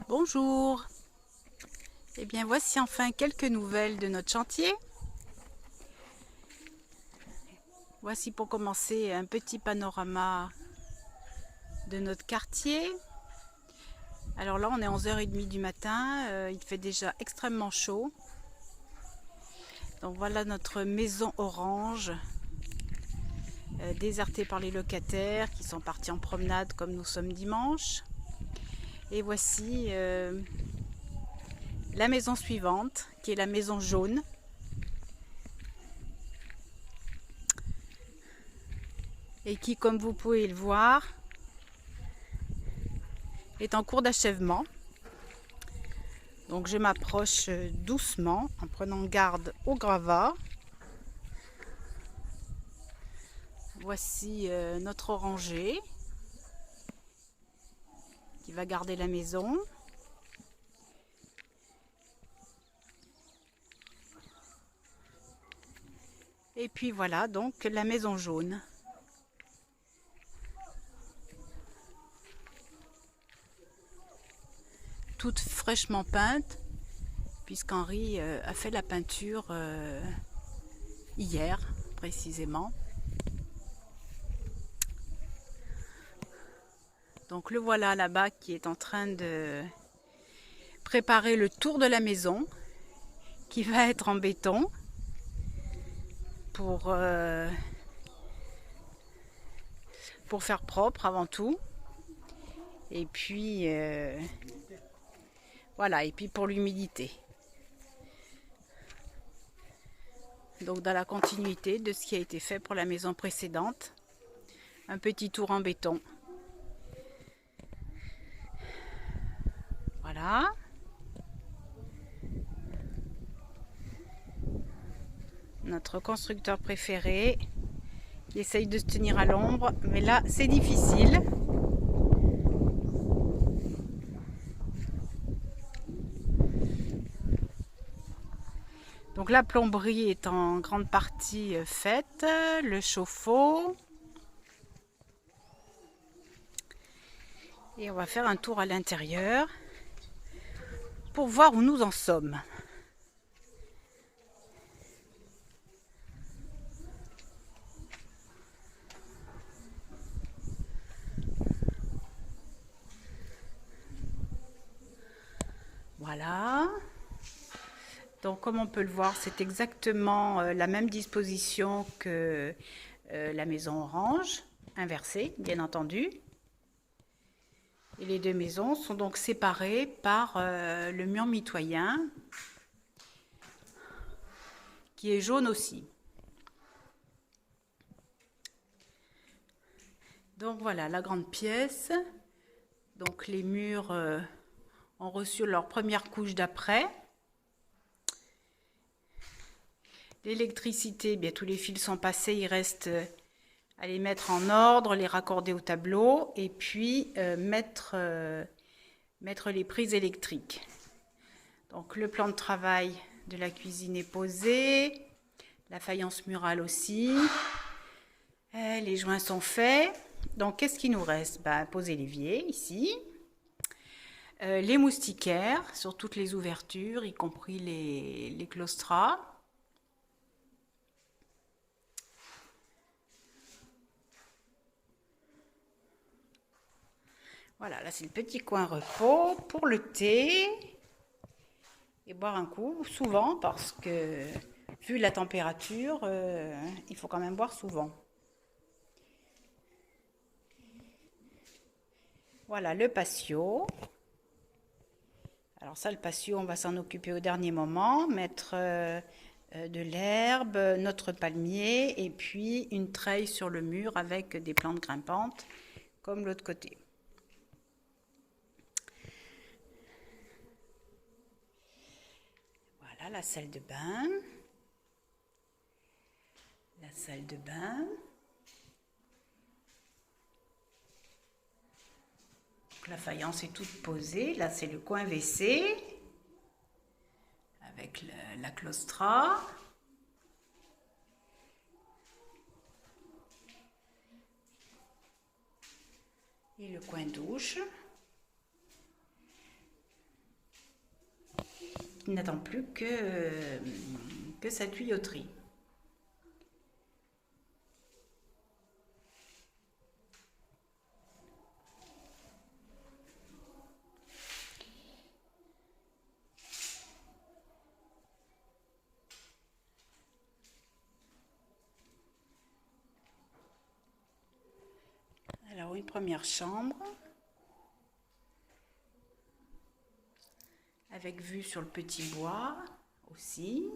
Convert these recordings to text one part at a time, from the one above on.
Bonjour. Eh bien voici enfin quelques nouvelles de notre chantier. Voici pour commencer un petit panorama de notre quartier. Alors là on est 11h30 du matin, il fait déjà extrêmement chaud. Donc voilà notre maison orange, désertée par les locataires qui sont partis en promenade comme nous sommes dimanche. Et voici la maison suivante qui est la maison jaune. Et qui, comme vous pouvez le voir, est en cours d'achèvement. Donc je m'approche doucement en prenant garde au gravat. Voici notre oranger qui va garder la maison. Et puis voilà donc la maison jaune. Toute fraîchement peinte, puisqu'Henri a fait la peinture hier précisément. Donc le voilà là-bas qui est en train de préparer le tour de la maison qui va être en béton pour faire propre avant tout. Et puis voilà, et puis pour l'humidité. Donc dans la continuité de ce qui a été fait pour la maison précédente, un petit tour en béton. Voilà. Notre constructeur préféré qui essaye de se tenir à l'ombre, mais là c'est difficile. Donc la plomberie est en grande partie faite, le chauffe-eau. Et on va faire un tour à l'intérieur pour voir où nous en sommes. Voilà. Donc comme on peut le voir, c'est exactement la même disposition que la maison orange, inversée bien entendu. Et les deux maisons sont donc séparées par le mur mitoyen qui est jaune aussi. Donc voilà la grande pièce. Donc les murs ont reçu leur première couche d'après. L'électricité, bien tous les fils sont passés, il reste à les mettre en ordre, les raccorder au tableau et puis mettre les prises électriques. Donc le plan de travail de la cuisine est posé, la faïence murale aussi, les joints sont faits. Donc qu'est-ce qui nous reste? Poser l'évier ici, les moustiquaires sur toutes les ouvertures, y compris les claustras. Voilà, là c'est le petit coin repos pour le thé et boire un coup souvent parce que vu la température, il faut quand même boire souvent. Voilà le patio. Alors ça, le patio, on va s'en occuper au dernier moment, mettre de l'herbe, notre palmier et puis une treille sur le mur avec des plantes grimpantes comme l'autre côté. Voilà la salle de bain. La salle de bain. Donc, la faïence est toute posée. Là, c'est le coin WC avec la claustra. Et le coin douche. qui n'attend plus que sa tuyauterie. Alors une première chambre avec vue sur le petit bois aussi.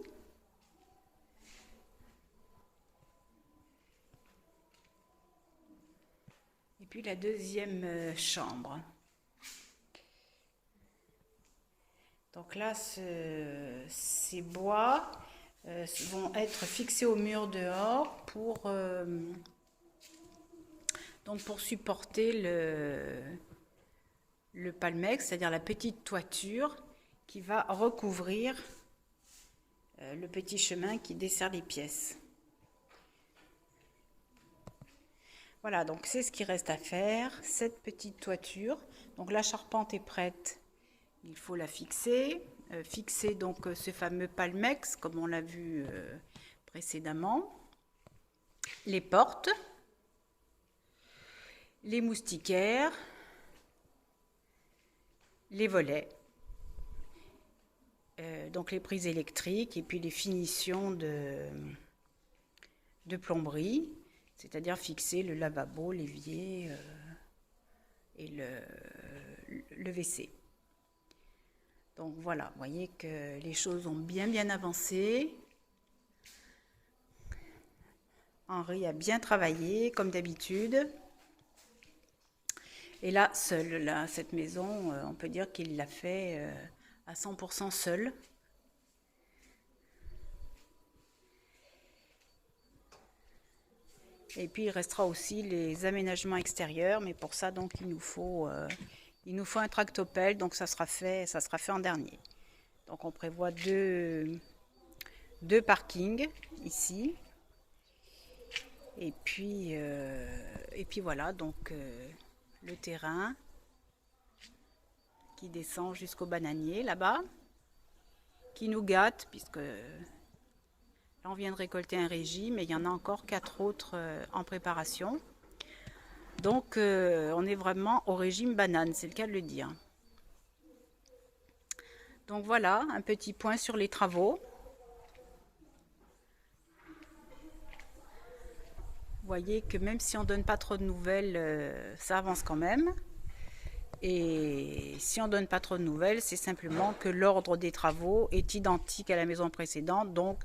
Et puis la deuxième chambre. Donc là, ces bois vont être fixés au mur dehors pour supporter le palmex, c'est-à-dire la petite toiture qui va recouvrir le petit chemin qui dessert les pièces. Voilà, donc c'est ce qui reste à faire, cette petite toiture. Donc la charpente est prête, il faut la fixer. Fixer donc ce fameux palmex, comme on l'a vu précédemment. Les portes, les moustiquaires, les volets, donc les prises électriques et puis les finitions de plomberie, c'est-à-dire fixer le lavabo, l'évier et le WC. Donc voilà, vous voyez que les choses ont bien avancé. Henri a bien travaillé, comme d'habitude. Et là, seul, là, cette maison, on peut dire qu'il l'a fait à 100% seul. Et puis, il restera aussi les aménagements extérieurs, mais pour ça, donc, il nous faut un tractopelle, donc ça sera fait en dernier. Donc, on prévoit deux parkings ici. Et puis voilà, donc le terrain qui descend jusqu'au bananier là-bas, qui nous gâte, puisque là on vient de récolter un régime, mais il y en a encore 4 autres en préparation. Donc on est vraiment au régime banane, c'est le cas de le dire. Donc voilà, un petit point sur les travaux. Vous voyez que même si on ne donne pas trop de nouvelles, ça avance quand même. Et si on ne donne pas trop de nouvelles, c'est simplement que l'ordre des travaux est identique à la maison précédente. Donc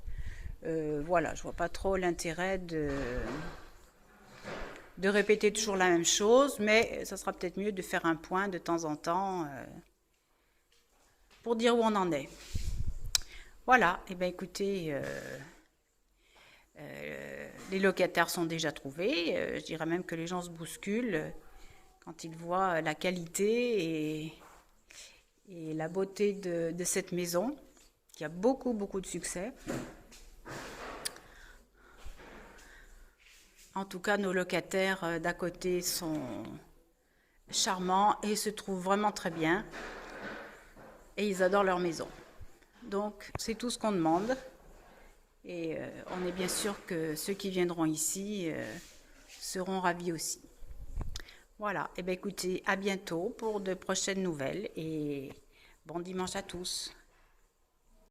voilà, je ne vois pas trop l'intérêt de répéter toujours la même chose, mais ça sera peut-être mieux de faire un point de temps en temps pour dire où on en est. Voilà, et bien écoutez, les locataires sont déjà trouvés. Je dirais même que les gens se bousculent quand ils voient la qualité et la beauté de cette maison, qui a beaucoup de succès. En tout cas, nos locataires d'à côté sont charmants et se trouvent vraiment très bien. Et ils adorent leur maison. Donc, c'est tout ce qu'on demande. Et on est bien sûr que ceux qui viendront ici seront ravis aussi. Voilà, et bien écoutez, à bientôt pour de prochaines nouvelles et bon dimanche à tous.